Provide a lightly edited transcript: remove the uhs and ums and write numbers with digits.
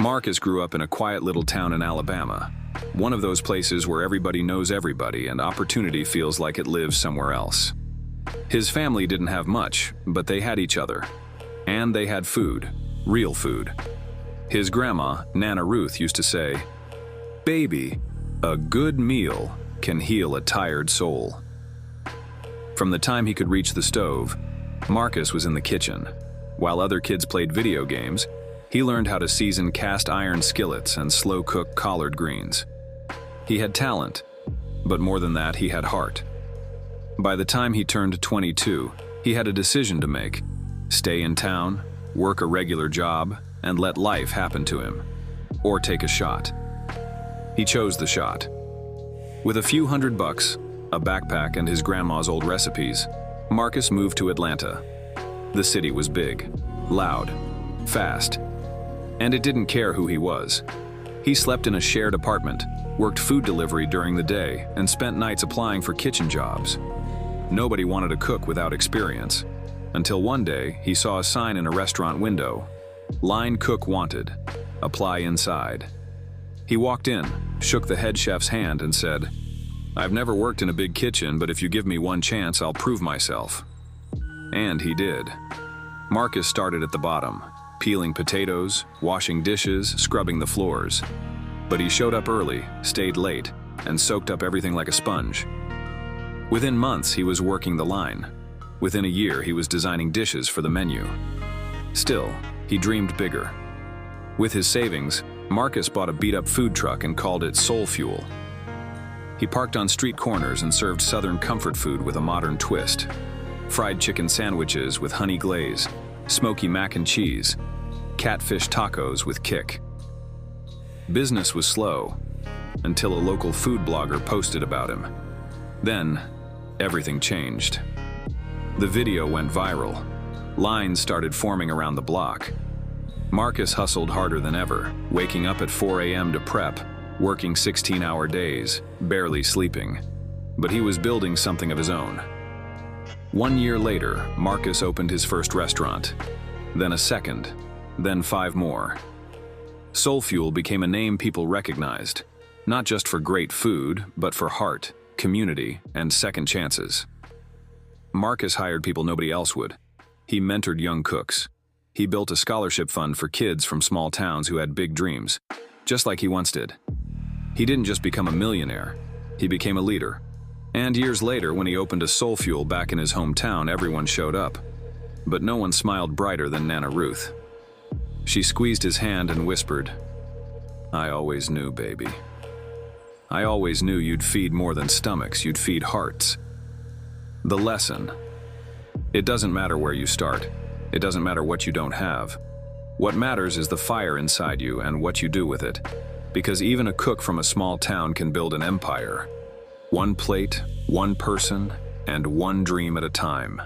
Marcus grew up in a quiet little town in Alabama, one of those places where everybody knows everybody and opportunity feels like it lives somewhere else. His family didn't have much, but they had each other. And they had food, real food. His grandma, Nana Ruth, used to say, "Baby, a good meal can heal a tired soul." From the time he could reach the stove, Marcus was in the kitchen. While other kids played video games, he learned how to season cast iron skillets and slow-cook collard greens. He had talent, but more than that, he had heart. By the time he turned 22, he had a decision to make: stay in town, work a regular job, and let life happen to him, or take a shot. He chose the shot. With a few $100, a backpack, and his grandma's old recipes, Marcus moved to Atlanta. The city was big, loud, fast, and it didn't care who he was. He slept in a shared apartment, worked food delivery during the day, and spent nights applying for kitchen jobs. Nobody wanted to cook without experience, until one day he saw a sign in a restaurant window: "Line cook wanted. Apply inside." He walked in, shook the head chef's hand, and said, "I've never worked in a big kitchen, but if you give me one chance, I'll prove myself." And he did. Marcus started at the bottom, peeling potatoes, washing dishes, scrubbing the floors. But he showed up early, stayed late, and soaked up everything like a sponge. Within months, he was working the line. Within a year, he was designing dishes for the menu. Still, he dreamed bigger. With his savings, Marcus bought a beat-up food truck and called it Soul Fuel. He parked on street corners and served Southern comfort food with a modern twist: fried chicken sandwiches with honey glaze, smoky mac and cheese, catfish tacos with kick. Business was slow, until a local food blogger posted about him. Then, everything changed. The video went viral. Lines started forming around the block. Marcus hustled harder than ever, waking up at 4 a.m. to prep, working 16-hour days, barely sleeping. But he was building something of his own. 1 year later, Marcus opened his first restaurant, then a second, then 5 more. Soul Fuel became a name people recognized, not just for great food, but for heart, community, and second chances. Marcus hired people nobody else would. He mentored young cooks. He built a scholarship fund for kids from small towns who had big dreams, just like he once did. He didn't just become a millionaire, he became a leader. And years later, when he opened a Soul Fuel back in his hometown, everyone showed up. But no one smiled brighter than Nana Ruth. She squeezed his hand and whispered, "I always knew, baby. I always knew you'd feed more than stomachs, you'd feed hearts." The lesson: it doesn't matter where you start. It doesn't matter what you don't have. What matters is the fire inside you and what you do with it. Because even a cook from a small town can build an empire. One plate, one person, and one dream at a time.